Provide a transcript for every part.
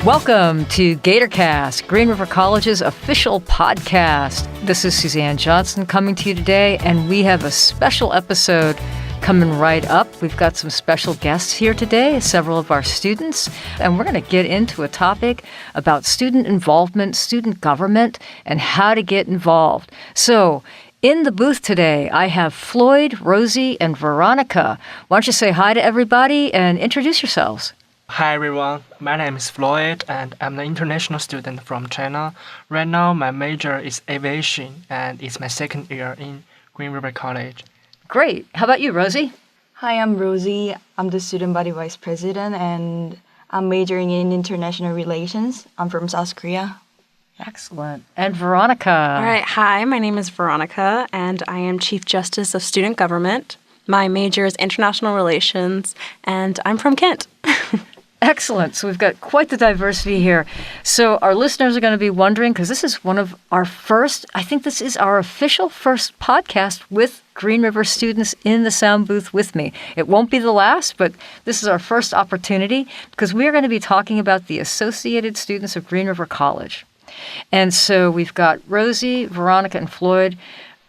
Welcome to GatorCast, Green River College's official podcast. This is Suzanne Johnson coming to you today, and we have a special episode coming right up. We've got some special guests here today, several of our students, and we're going to get into a topic about student involvement, student government, and how to get involved. So, in the booth today, I have Floyd, Rosie, and Veronica. Why don't you say hi to everybody and introduce yourselves? Hi everyone, my name is Floyd and I'm an international student from China. Right now my major is aviation and it's my second year in Green River College. Great. How about you, Rosie? Hi, I'm Rosie. I'm the student body vice president and I'm majoring in international relations. I'm from South Korea. Excellent. And Veronica? All right. Hi, my name is Veronica and I am Chief Justice of Student Government. My major is international relations and I'm from Kent. Excellent. So we've got quite the diversity here. So our listeners are going to be wondering, because this is one of our first, I think this is our official first podcast with Green River students in the sound booth with me. It won't be the last, but this is our first opportunity because we are going to be talking about the Associated Students of Green River College. And so we've got Rosie, Veronica, and Floyd,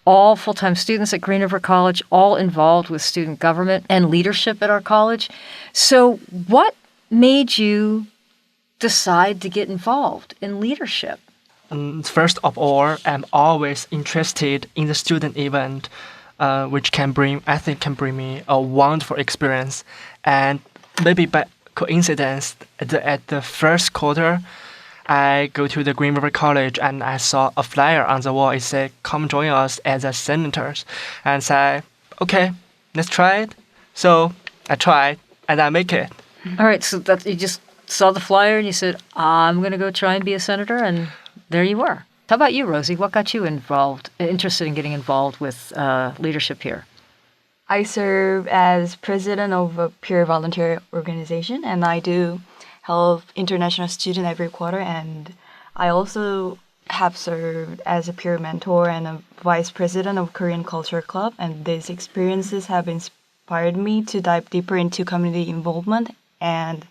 all full-time students at Green River College, all involved with student government and leadership at our college. So what made you decide to get involved in leadership? First of all, I'm always interested in the student event, which can bring me a wonderful experience. And maybe by coincidence, at the first quarter, I go to the Green River College and I saw a flyer on the wall. It said, "Come join us as a senators." And say, okay, let's try it. So I tried and I make it. All right, so that you just saw the flyer and you said, I'm going to go try and be a senator, and there you were. How about you, Rosie? What got you interested in getting involved with leadership here? I serve as president of a peer volunteer organization and I do help international students every quarter, and I also have served as a peer mentor and a vice president of Korean Culture Club, and these experiences have inspired me to dive deeper into community involvement and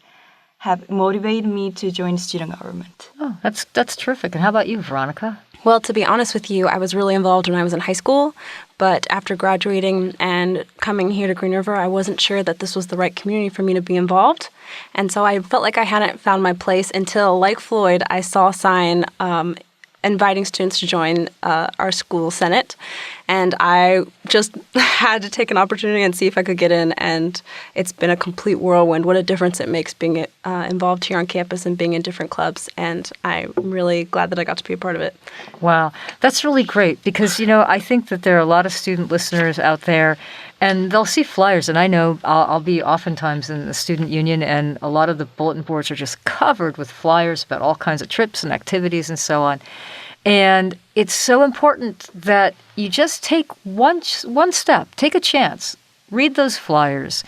have motivated me to join student government. Oh, that's terrific. And how about you, Veronica? Well, to be honest with you, I was really involved when I was in high school, but after graduating and coming here to Green River, I wasn't sure that this was the right community for me to be involved. And so I felt like I hadn't found my place until, like Floyd, I saw a sign inviting students to join our school senate. And I just had to take an opportunity and see if I could get in. And it's been a complete whirlwind. What a difference it makes being involved here on campus and being in different clubs. And I'm really glad that I got to be a part of it. Wow. That's really great because, I think that there are a lot of student listeners out there and they'll see flyers. And I know I'll be oftentimes in the student union and a lot of the bulletin boards are just covered with flyers about all kinds of trips and activities and so on. And it's so important that you just take one step, take a chance, read those flyers,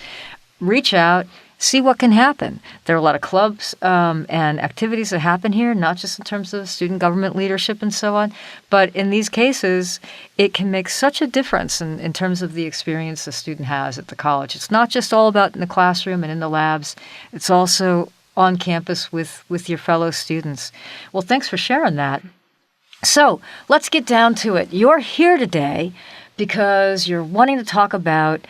reach out, see what can happen. There are a lot of clubs and activities that happen here, not just in terms of student government leadership and so on, but in these cases, it can make such a difference in terms of the experience the student has at the college. It's not just all about in the classroom and in the labs. It's also on campus with your fellow students. Well, thanks for sharing that. So let's get down to it. You're here today because you're wanting to talk about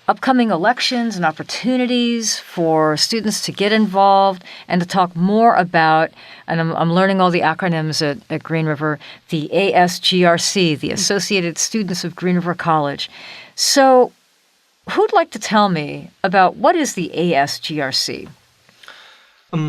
upcoming elections and opportunities for students to get involved and to talk more about, and I'm learning all the acronyms at Green River, the ASGRC, the Associated Students of Green River College. So who'd like to tell me about what is the ASGRC?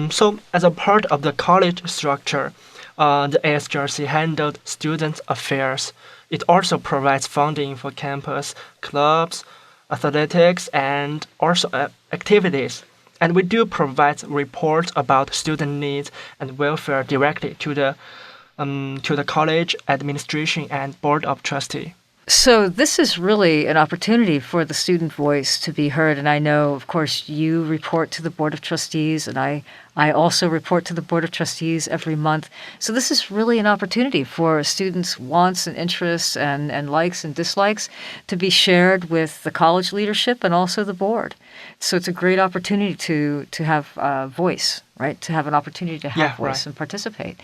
So as a part of the college structure, the ASGRC handled student affairs. It also provides funding for campus clubs, athletics, and also activities. And we do provide reports about student needs and welfare directly to the college administration and board of trustees. So this is really an opportunity for the student voice to be heard. And I know, of course, you report to the Board of Trustees, and I also report to the Board of Trustees every month. So this is really an opportunity for students' wants and interests and likes and dislikes to be shared with the college leadership and also the board. So it's a great opportunity to have a voice, right? To have an opportunity to have voice and participate.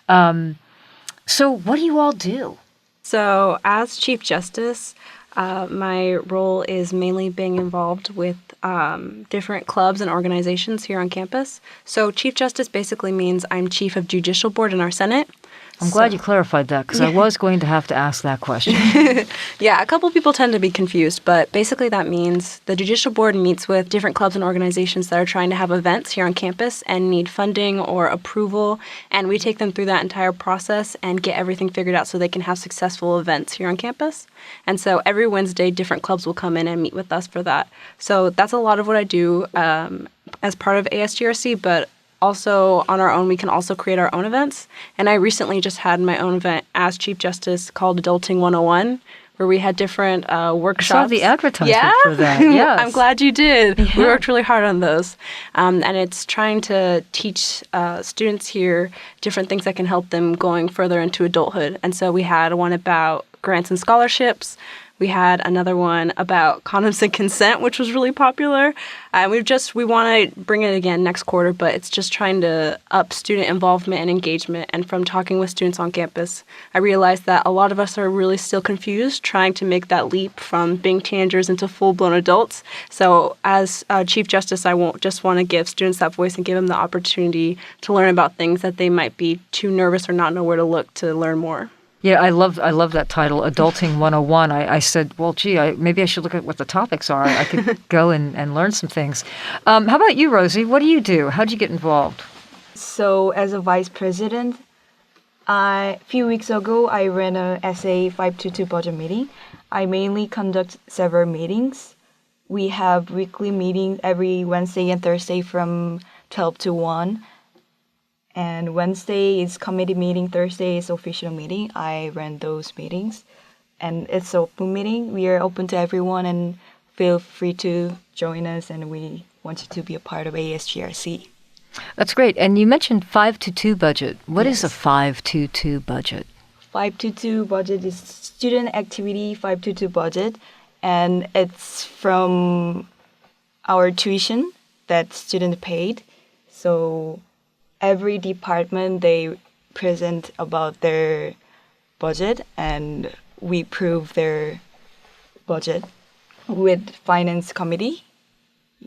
So what do you all do? So, as Chief Justice, my role is mainly being involved with different clubs and organizations here on campus. So, Chief Justice basically means I'm Chief of Judicial Board in our Senate. I'm glad you clarified that because I was going to have to ask that question. Yeah, a couple people tend to be confused, but basically that means the Judicial Board meets with different clubs and organizations that are trying to have events here on campus and need funding or approval, and we take them through that entire process and get everything figured out so they can have successful events here on campus. And so every Wednesday, different clubs will come in and meet with us for that. So that's a lot of what I do as part of ASGRC, but also on our own, we can also create our own events. And I recently just had my own event as Chief Justice called Adulting 101, where we had different workshops. I saw the advertisement for that. Yes. I'm glad you did. Yeah. We worked really hard on those. And it's trying to teach students here different things that can help them going further into adulthood. And so we had one about grants and scholarships. We had another one about condoms and consent, which was really popular. We want to bring it again next quarter, but it's just trying to up student involvement and engagement. And from talking with students on campus, I realized that a lot of us are really still confused, trying to make that leap from being teenagers into full-blown adults. So as Chief Justice, I won't just want to give students that voice and give them the opportunity to learn about things that they might be too nervous or not know where to look to learn more. Yeah, I love that title, Adulting 101. I said, well, gee, maybe I should look at what the topics are. I could go and learn some things. How about you, Rosie? What do you do? How did you get involved? So as a vice president, a few weeks ago, I ran a SA 522 budget meeting. I mainly conduct several meetings. We have weekly meetings every Wednesday and Thursday from 12 to 1. And Wednesday is committee meeting, Thursday is official meeting. I ran those meetings. And it's an open meeting. We are open to everyone and feel free to join us, and we want you to be a part of ASGRC. That's great. And you mentioned 522 budget. What is a 522 budget? 522 budget is student activity 522 budget, and it's from our tuition that student paid. So every department, they present about their budget, and we prove their budget with finance committee.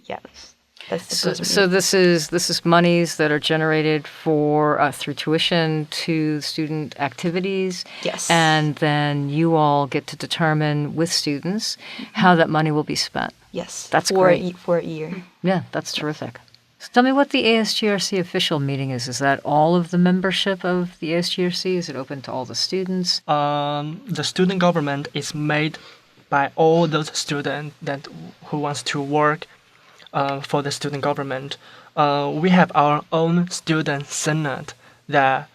Yes, that's the so this is monies that are generated for through tuition to student activities. Yes, and then you all get to determine with students how that money will be spent. Yes, that's great for a year. Yeah, that's terrific. So tell me what the ASGRC official meeting is. Is that all of the membership of the ASGRC? Is it open to all the students? The student government is made by all those students who wants to work for the student government. We have our own student senate. The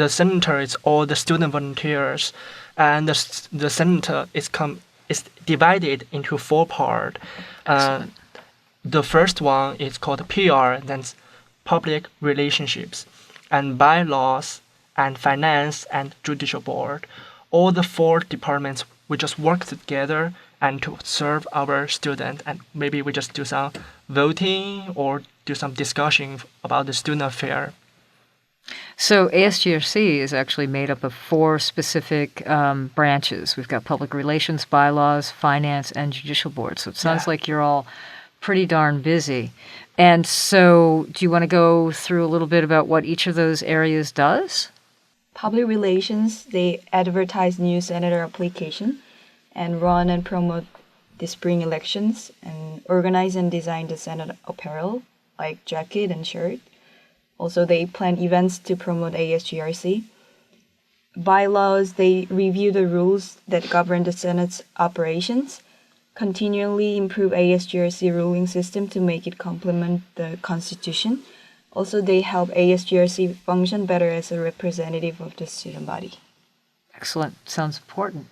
senator is all the student volunteers, and the senator is divided into 4 parts. The first one is called PR, that's public relationships, and bylaws, and finance, and judicial board. All the 4 departments, we just work together and to serve our students, and maybe we just do some voting or do some discussion about the student affair. So ASGRC is actually made up of 4 specific branches. We've got public relations, bylaws, finance, and judicial board. So it sounds like you're all pretty darn busy. And so do you want to go through a little bit about what each of those areas does? Public relations, they advertise new senator application and run and promote the spring elections and organize and design the Senate apparel like jacket and shirt. Also, they plan events to promote ASGRC. Bylaws, they review the rules that govern the Senate's operations, continually improve ASGRC ruling system to make it complement the Constitution. Also, they help ASGRC function better as a representative of the student body. Excellent. Sounds important.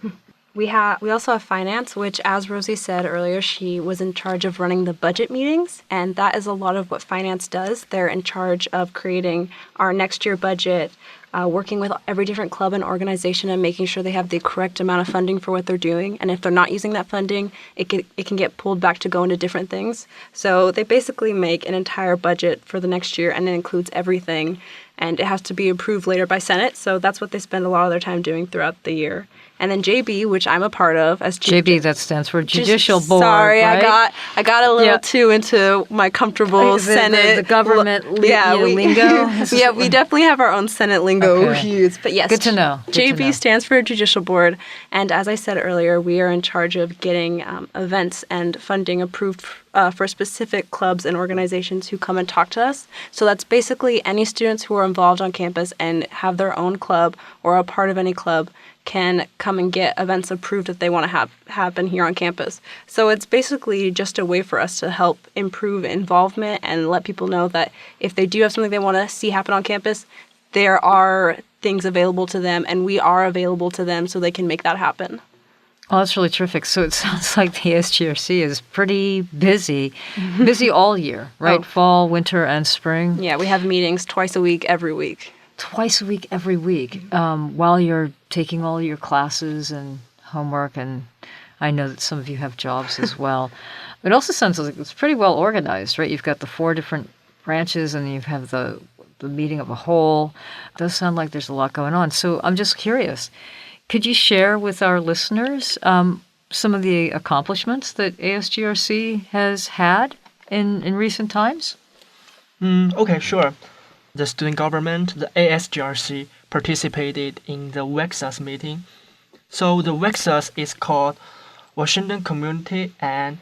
We also have finance, which, as Rosie said earlier, she was in charge of running the budget meetings, and that is a lot of what finance does. They're in charge of creating our next year budget, working with every different club and organization and making sure they have the correct amount of funding for what they're doing. And if they're not using that funding, it can get pulled back to go into different things. So they basically make an entire budget for the next year, and it includes everything, and it has to be approved later by Senate. So that's what they spend a lot of their time doing throughout the year. And then JB, which I'm a part of as JB, that stands for Judicial Board. Sorry, right? I got a little too into my comfortable Senate. The government lingo? Yeah, we definitely have our own Senate lingo we use. But yes, good to know. JB stands for Judicial Board. And as I said earlier, we are in charge of getting events and funding approved for specific clubs and organizations who come and talk to us. So that's basically any students who are involved on campus and have their own club or a part of any club can come and get events approved that they want to have happen here on campus. So it's basically just a way for us to help improve involvement and let people know that if they do have something they want to see happen on campus, there are things available to them and we are available to them so they can make that happen. Oh, that's really terrific. So it sounds like the ASGRC is pretty busy all year, right? Oh. Fall, winter, and spring. Yeah, we have meetings twice a week, every week. Twice a week, every week, while you're taking all your classes and homework, and I know that some of you have jobs as well. It also sounds like it's pretty well organized, right? You've got the 4 different branches, and you have the meeting of a whole. It does sound like there's a lot going on. So I'm just curious, could you share with our listeners some of the accomplishments that ASGRC has had in recent times? Okay, sure. The student government, the ASGRC, participated in the WEXAS meeting. So the WEXAS is called Washington Community and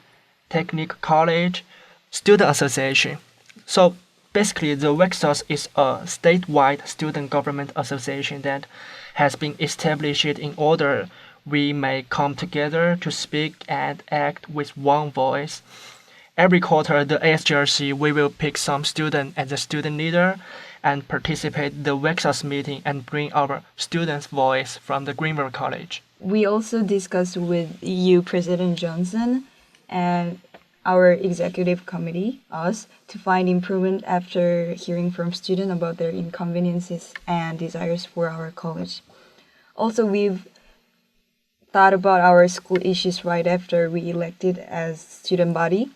Technical College Student Association. So basically, the WEXAS is a statewide student government association that has been established in order we may come together to speak and act with one voice. Every quarter, the ASGRC, we will pick some student as a student leader and participate in the WEXAS meeting and bring our students' voice from the Green River College. We also discussed with you, President Johnson, and our executive committee, us, to find improvement after hearing from students about their inconveniences and desires for our college. Also, we've thought about our school issues right after we elected as student body,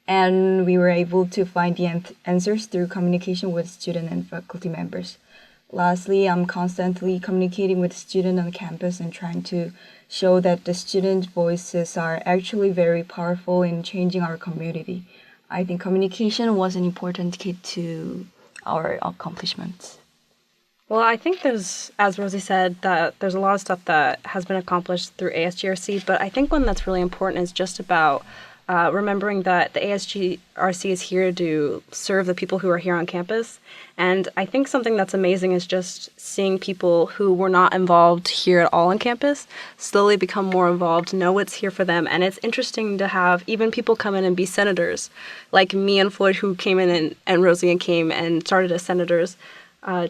and we were able to find the answers through communication with student and faculty members. Lastly, I'm constantly communicating with students on campus and trying to show that the student voices are actually very powerful in changing our community. I think communication was an important key to our accomplishments. Well, I think there's, as Rosie said, that there's a lot of stuff that has been accomplished through ASGRC, but I think one that's really important is just about remembering that the ASGRC is here to serve the people who are here on campus. And I think something that's amazing is just seeing people who were not involved here at all on campus slowly become more involved, know what's here for them. And it's interesting to have even people come in and be senators, like me and Floyd, who came in, and Rosie and came and started as senators.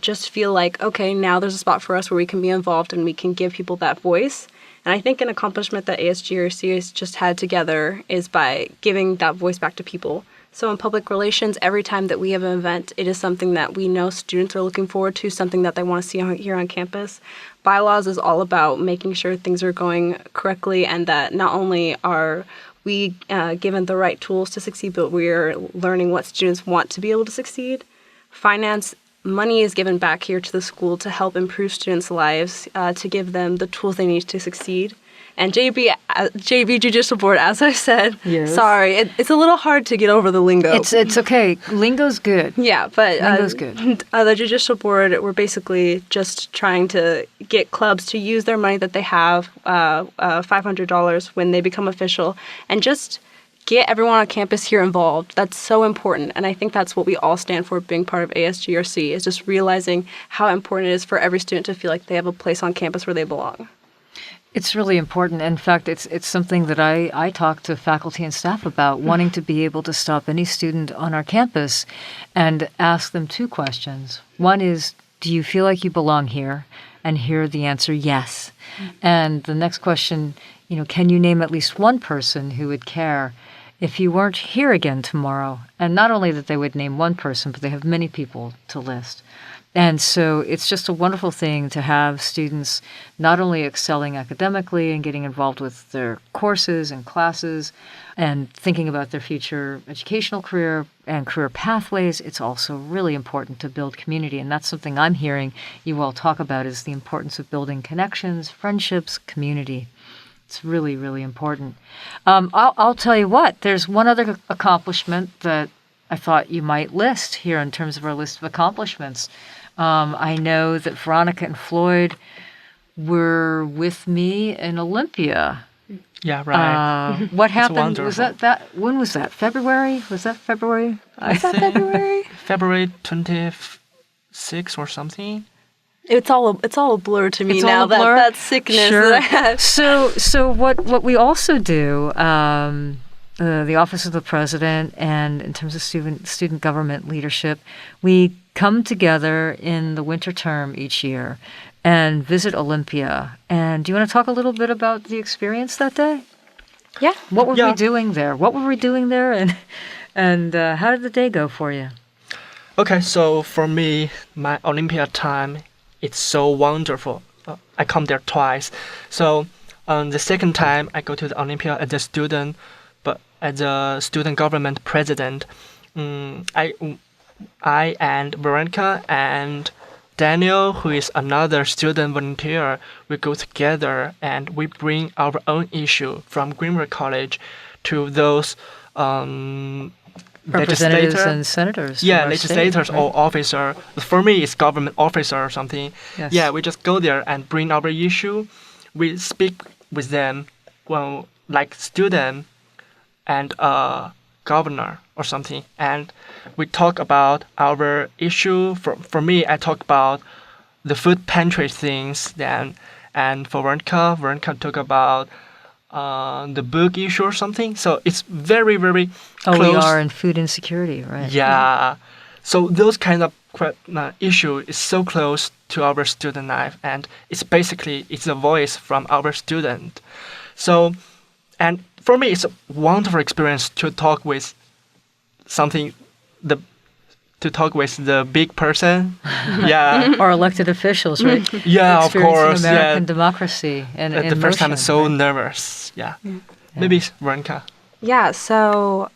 Just feel like, okay, now there's a spot for us where we can be involved and we can give people that voice. And I think an accomplishment that ASGRC has just had together is by giving that voice back to people. So in public relations, every time that we have an event, it is something that we know students are looking forward to, something that they want to see here on campus. Bylaws is all about making sure things are going correctly and that not only are we given the right tools to succeed, but we're learning what students want to be able to succeed. Finance, money is given back here to the school to help improve students' lives, to give them the tools they need to succeed. And JB Judicial Board, as I said, yes. Sorry, it's a little hard to get over the lingo. It's okay. Lingo's good. Yeah, but Lingo's good. The Judicial Board, we're basically just trying to get clubs to use their money that they have, $500 when they become official, and just get everyone on campus here involved. That's so important. And I think that's what we all stand for being part of ASGRC, is just realizing how important it is for every student to feel like they have a place on campus where they belong. It's really important. In fact, it's something that I talk to faculty and staff about, wanting to be able to stop any student on our campus and ask them 2 questions. One is, do you feel like you belong here? and hear the answer yes. And the next question, can you name at least one person who would care if you weren't here again tomorrow? And not only that they would name one person, but they have many people to list. And so it's just a wonderful thing to have students not only excelling academically and getting involved with their courses and classes and thinking about their future educational career and career pathways, it's also really important to build community. And that's something I'm hearing you all talk about, is the importance of building connections, friendships, community. It's really, really important. I'll tell you what, there's one other accomplishment that I thought you might list here in terms of our list of accomplishments. I know that Veronica and Floyd were with me in Olympia. Yeah, right. What happened? wonderful. Was that when was that? February? Was that February? I think February? February 26th or something. It's all a blur to me It's now. all a blur? That sickness. Sure. So what we also do, the Office of the President, and in terms of student government leadership, we come together in the winter term each year and visit Olympia. And do you want to talk a little bit about the experience that day? Yeah. What were Yeah. we doing there? What were we doing there, and how did the day go for you? Okay, so for me, my Olympia time, it's so wonderful. I come there twice. So the second time I go to the Olympia as a student, but as a student government president, I and Veronica and Daniel, who is another student volunteer, we go together and we bring our own issue from Greenville College to those Representatives legislator- and senators. yeah, from our legislators state, or officer. For me, it's government officer or something. Yes. Yeah, we just go there and bring our issue. We speak with them, well, like student and governor or something, and we talk about our issue. For me, I talk about the food pantry things. Then, and for Veronica talk about the book issue or something. So it's very, very close. We are in food insecurity, right? Yeah. So those kind of issue is so close to our student life, and it's a voice from our student. So, and for me, it's a wonderful experience to talk with the big person. Yeah. Or elected officials, right? Yeah, of Experiencing course. American Yeah. democracy and At in the first time, motion, I'm so right? nervous. Yeah. Maybe it's Veronica. Yeah, so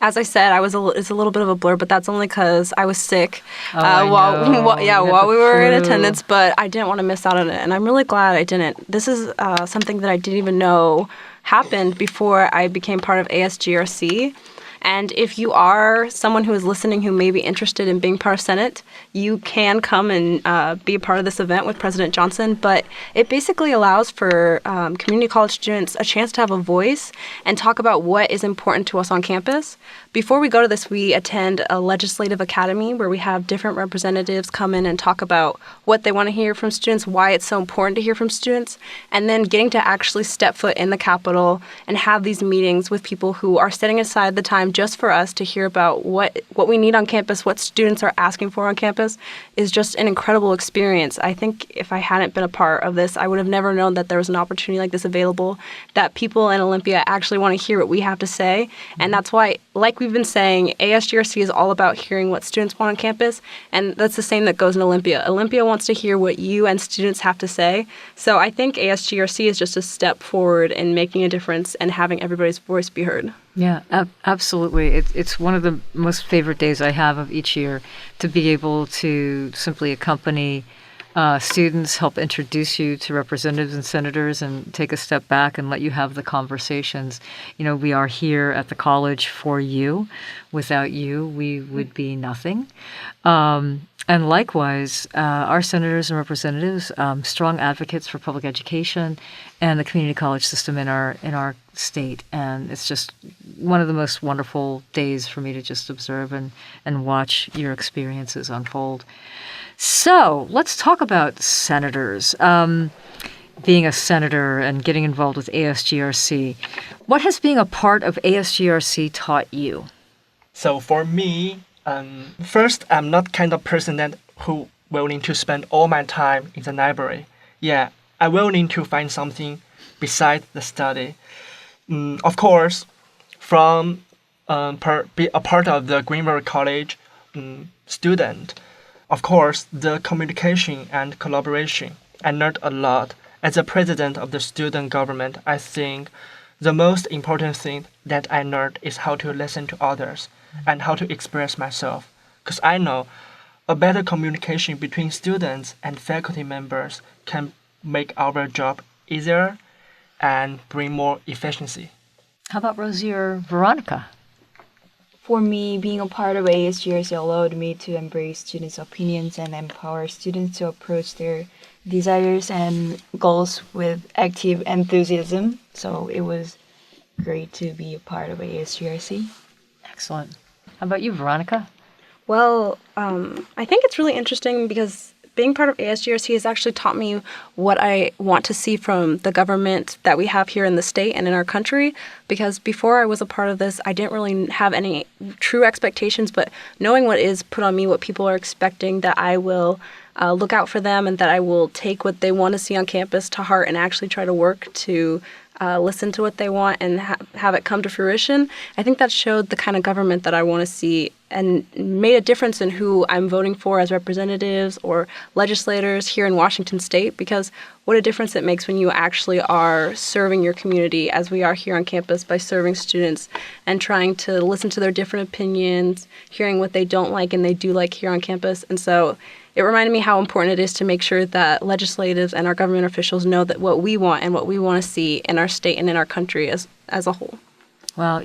as I said, it's a little bit of a blur, but that's only because I was sick I know. while You had we the were in flu. attendance, but I didn't want to miss out on it, and I'm really glad I didn't. This is something that I didn't even know happened before I became part of ASGRC. And if you are someone who is listening who may be interested in being part of Senate, you can come and be a part of this event with President Johnson. But it basically allows for community college students a chance to have a voice and talk about what is important to us on campus. Before we go to this, we attend a legislative academy where we have different representatives come in and talk about what they want to hear from students, why it's so important to hear from students, and then getting to actually step foot in the Capitol and have these meetings with people who are setting aside the time just for us to hear about what we need on campus, what students are asking for on campus, is just an incredible experience. I think if I hadn't been a part of this, I would have never known that there was an opportunity like this available, that people in Olympia actually want to hear what we have to say. And that's why, like we've been saying, ASGRC is all about hearing what students want on campus, and that's the same that goes in Olympia. Olympia wants to hear what you and students have to say. So I think ASGRC is just a step forward in making a difference and having everybody's voice be heard. Yeah, absolutely. It's one of the most favorite days I have of each year, to be able to simply accompany students, help introduce you to representatives and senators, and take a step back and let you have the conversations. We are here at the college for you. Without you, we would be nothing. And likewise, our senators and representatives, strong advocates for public education and the community college system in our state. And it's just one of the most wonderful days for me to just observe and watch your experiences unfold. So let's talk about senators. Being a senator and getting involved with ASGRC. What has being a part of ASGRC taught you? So for me, first, I'm not kind of person who willing to spend all my time in the library. Yeah, I will need to find something besides the study. Of course, from be a part of the Green River College student, of course, the communication and collaboration I learned a lot. As a president of the student government, I think the most important thing that I learned is how to listen to others and how to express myself. Because I know a better communication between students and faculty members can make our job easier and bring more efficiency. How about Rosie or Veronica? For me, being a part of ASGRC allowed me to embrace students' opinions and empower students to approach their desires and goals with active enthusiasm. So it was great to be a part of ASGRC. Excellent. How about you, Veronica? Well, I think it's really interesting because being part of ASGRC has actually taught me what I want to see from the government that we have here in the state and in our country. Because before I was a part of this, I didn't really have any true expectations, but knowing what is put on me, what people are expecting, that I will look out for them and that I will take what they want to see on campus to heart and actually try to work to listen to what they want and have it come to fruition. I think that showed the kind of government that I want to see and made a difference in who I'm voting for as representatives or legislators here in Washington State, because what a difference it makes when you actually are serving your community as we are here on campus by serving students and trying to listen to their different opinions, hearing what they don't like and they do like here on campus. And so it reminded me how important it is to make sure that legislators and our government officials know that what we want and what we want to see in our state and in our country as a whole. Well,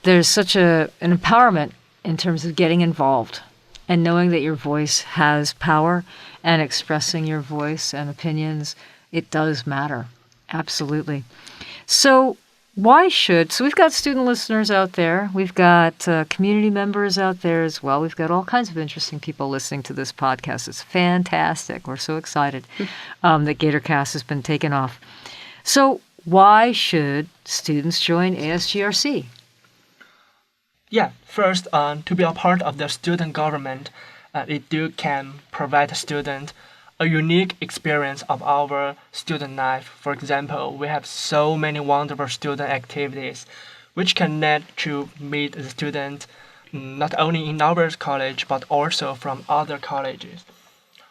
there's such an empowerment in terms of getting involved and knowing that your voice has power and expressing your voice and opinions. It does matter. Absolutely. So we've got student listeners out there. We've got community members out there as well. We've got all kinds of interesting people listening to this podcast. It's fantastic. We're so excited that GatorCast has been taken off. So why should students join ASGRC? Yeah, first, to be a part of the student government, can provide the student a unique experience of our student life. For example, we have so many wonderful student activities, which can lead to meet the student not only in our college, but also from other colleges,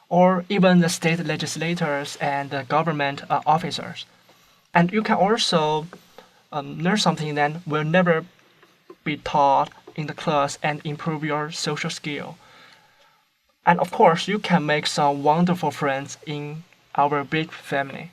or even the state legislators and the government officers. And you can also learn something that will never be taught in the class and improve your social skill. And of course, you can make some wonderful friends in our big family.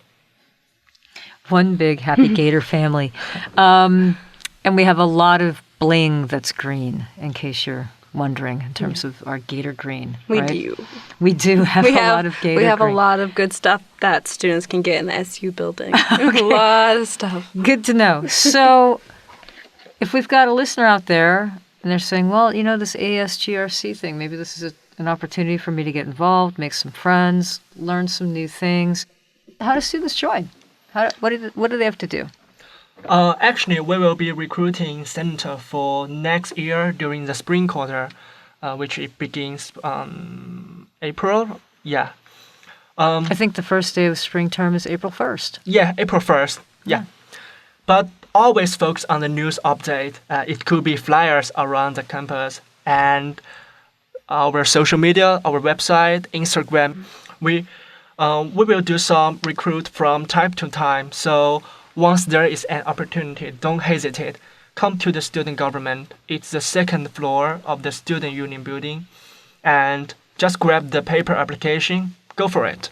One big happy Gator family. And we have a lot of bling that's green, in case you're wondering, in terms of our Gator green. We right? do. We do have lot of Gator We have green. a lot of good stuff that students can get in the SU building. A lot of stuff. Good to know. So if we've got a listener out there and they're saying, well, this ASGRC thing, maybe this is an opportunity for me to get involved, make some friends, learn some new things. How do students join? What do they have to do? Actually, we will be recruiting senator for next year during the spring quarter, which it begins April. Yeah. I think the first day of spring term is April 1st. Yeah, April 1st. Yeah. But always focus on the news update. It could be flyers around the campus and our social media, our website, Instagram. We will do some recruit from time to time. So once there is an opportunity, don't hesitate. Come to the student government. It's the second floor of the student union building. And just grab the paper application. Go for it.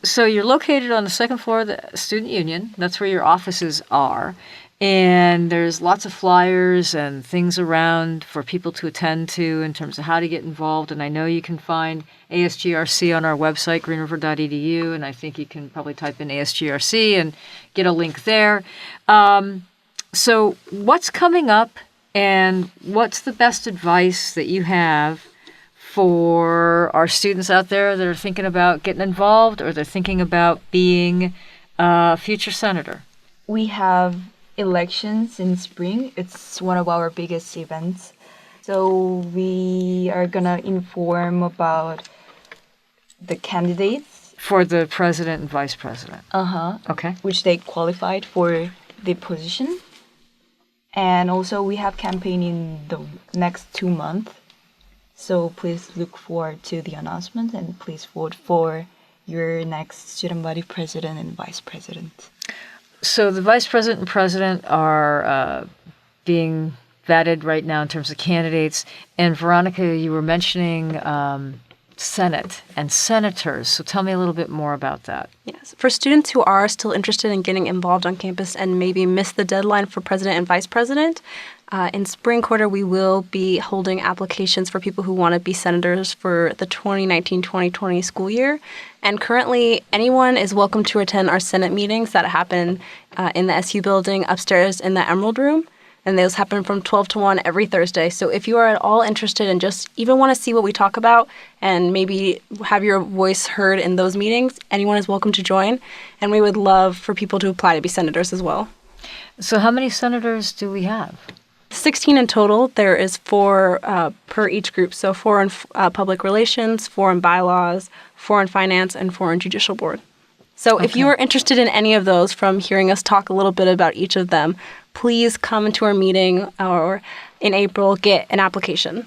So you're located on the second floor of the student union. That's where your offices are. And there's lots of flyers and things around for people to attend to in terms of how to get involved. And I know you can find ASGRC on our website, greenriver.edu, and I think you can probably type in ASGRC and get a link there. So what's coming up and what's the best advice that you have for our students out there that are thinking about getting involved or they're thinking about being a future senator? We have elections in spring. It's one of our biggest events. So we are going to inform about the candidates. For the president and vice president. Okay. Which they qualified for the position. And also we have campaign in the next 2 months. So please look forward to the announcement and please vote for your next student body president and vice president. So the vice president and president are being vetted right now in terms of candidates. And Veronica, you were mentioning Senate and senators. So tell me a little bit more about that. Yes. For students who are still interested in getting involved on campus and maybe missed the deadline for president and vice president, in spring quarter, we will be holding applications for people who want to be senators for the 2019-2020 school year. And currently, anyone is welcome to attend our Senate meetings that happen in the SU building upstairs in the Emerald Room. And those happen from 12 to 1 every Thursday. So if you are at all interested and just even want to see what we talk about and maybe have your voice heard in those meetings, anyone is welcome to join. And we would love for people to apply to be senators as well. So how many senators do we have? 16 in total. There is 4 per each group. So 4 in public relations, 4 in bylaws, 4 in finance, and 4 in judicial board. So if you are interested in any of those from hearing us talk a little bit about each of them, please come to our meeting or in April, get an application.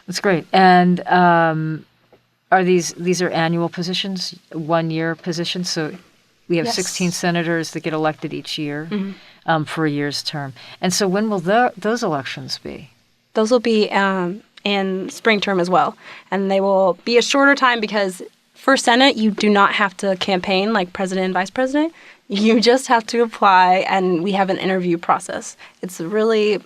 That's great. And are these are annual positions, 1-year positions? So we have 16 senators that get elected each year for a year's term. And so when will those elections be? Those will be in spring term as well. And they will be a shorter time because for Senate, you do not have to campaign like president and vice president. You just have to apply, and we have an interview process. It's really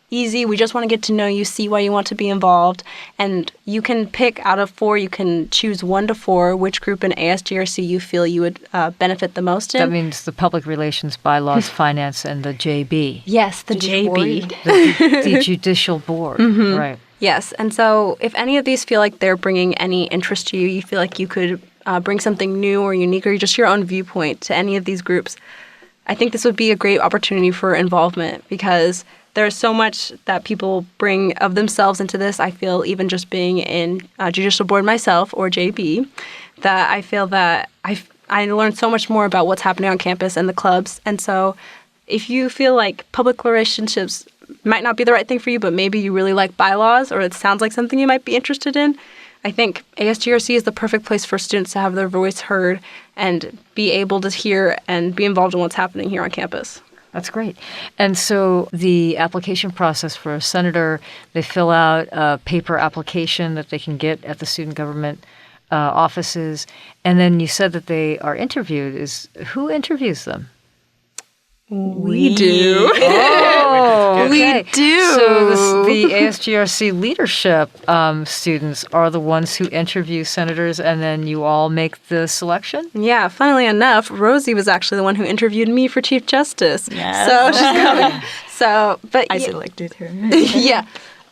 easy. We just want to get to know you, see why you want to be involved, and you can pick out of 4. You can choose 1 to 4 which group in ASGRC you feel you would benefit the most in. That means the public relations, bylaws, finance, and the JB. Yes, the JB. The judicial board, right. Yes, and so if any of these feel like they're bringing any interest to you, you feel like you could bring something new or unique or just your own viewpoint to any of these groups, I think this would be a great opportunity for involvement because there's so much that people bring of themselves into this. I feel even just being in judicial board myself or JB, that I feel that I learned so much more about what's happening on campus and the clubs. And so if you feel like public relationships might not be the right thing for you, but maybe you really like bylaws or it sounds like something you might be interested in, I think ASGRC is the perfect place for students to have their voice heard and be able to hear and be involved in what's happening here on campus. That's great. And so the application process for a senator, they fill out a paper application that they can get at the student government offices. And then you said that they are interviewed. Who interviews them? We do. Oh, okay. We do. So the ASGRC leadership students are the ones who interview senators, and then you all make the selection? Yeah, funnily enough, Rosie was actually the one who interviewed me for Chief Justice. Yes. So she's coming. But I selected her. Yeah.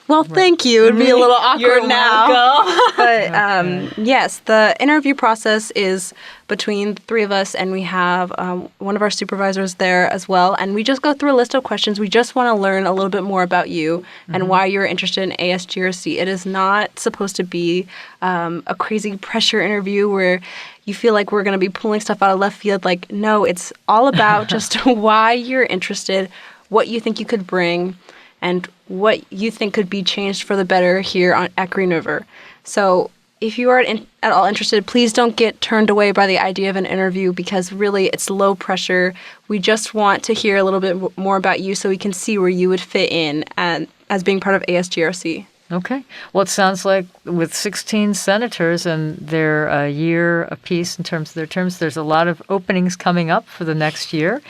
Well, thank you. It'd be a little awkward now. But yes, the interview process is between the 3 of us, and we have one of our supervisors there as well. And we just go through a list of questions. We just want to learn a little bit more about you and why you're interested in ASGRC. It is not supposed to be a crazy pressure interview where you feel like we're going to be pulling stuff out of left field. Like, no, it's all about just why you're interested, what you think you could bring, and what you think could be changed for the better here at Green River. So if you are at all interested, please don't get turned away by the idea of an interview because really it's low pressure. We just want to hear a little bit more about you so we can see where you would fit in as being part of ASGRC. Okay. Well, it sounds like with 16 senators and they're a year apiece in terms of their terms, there's a lot of openings coming up for the next year.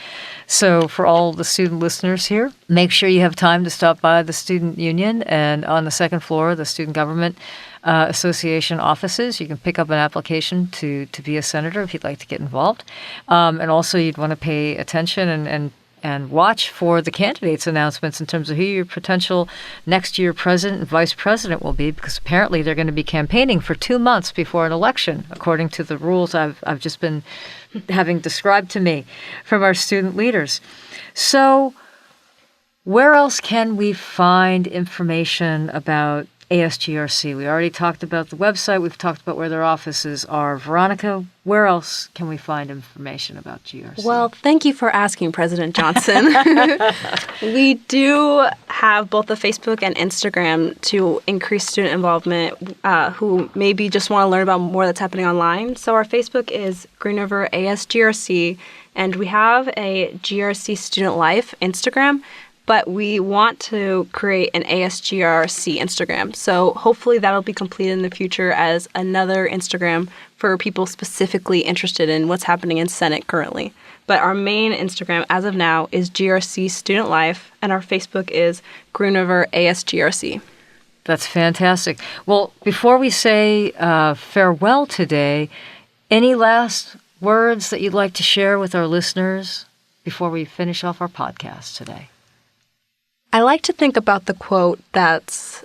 So for all the student listeners here, make sure you have time to stop by the Student Union and on the second floor, the Student Government Association offices. You can pick up an application to be a senator if you'd like to get involved. And also you'd want to pay attention and watch for the candidates' announcements in terms of who your potential next year president and vice president will be, because apparently they're going to be campaigning for 2 months before an election, according to the rules I've just been having described to me from our student leaders. So where else can we find information about ASGRC. We already talked about the website. We've talked about where their offices are. Veronica, where else can we find information about GRC? Well, thank you for asking, President Johnson. We do have both a Facebook and Instagram to increase student involvement who maybe just want to learn about more that's happening online. So our Facebook is Green River ASGRC, and we have a GRC Student Life Instagram, but we want to create an ASGRC Instagram. So hopefully that'll be completed in the future as another Instagram for people specifically interested in what's happening in Senate currently. But our main Instagram as of now is GRC Student Life, and our Facebook is Green River ASGRC. That's fantastic. Well, before we say farewell today, any last words that you'd like to share with our listeners before we finish off our podcast today? I like to think about the quote that's,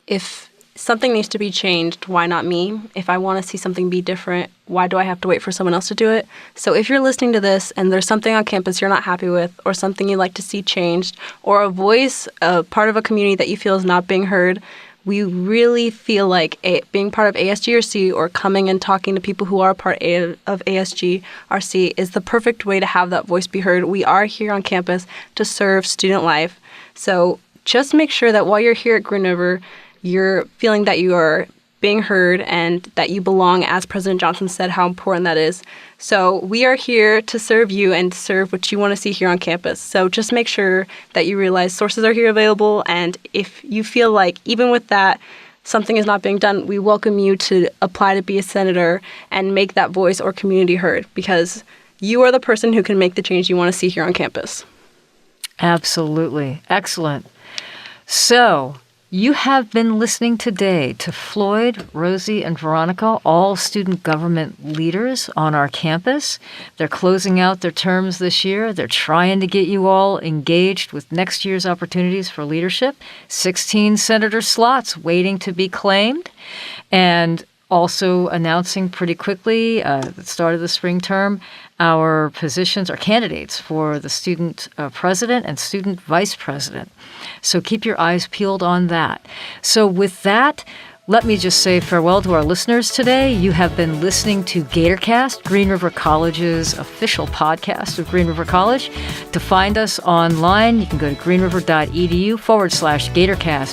if something needs to be changed, why not me? If I want to see something be different, why do I have to wait for someone else to do it? So if you're listening to this and there's something on campus you're not happy with, or something you'd like to see changed, or a voice, a part of a community that you feel is not being heard, we really feel like being part of ASGRC or coming and talking to people who are part of ASGRC is the perfect way to have that voice be heard. We are here on campus to serve student life. So just make sure that while you're here at Green River, you're feeling that you are being heard and that you belong, as President Johnson said, how important that is. So we are here to serve you and serve what you want to see here on campus. So just make sure that you realize sources are here available. And if you feel like, even with that, something is not being done, we welcome you to apply to be a senator and make that voice or community heard, because you are the person who can make the change you want to see here on campus. Absolutely. Excellent. So, you have been listening today to Floyd, Rosie, and Veronica, all student government leaders on our campus. They're closing out their terms this year. They're trying to get you all engaged with next year's opportunities for leadership. 16 senator slots waiting to be claimed. And also announcing pretty quickly at the start of the spring term our positions, our candidates for the student president and student vice president. So keep your eyes peeled on that. So with that, let me just say farewell to our listeners today. You have been listening to GatorCast, Green River College's official podcast of Green River College. To find us online, you can go to greenriver.edu/GatorCast,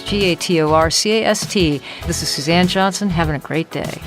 GatorCast. This is Suzanne Johnson. Having a great day.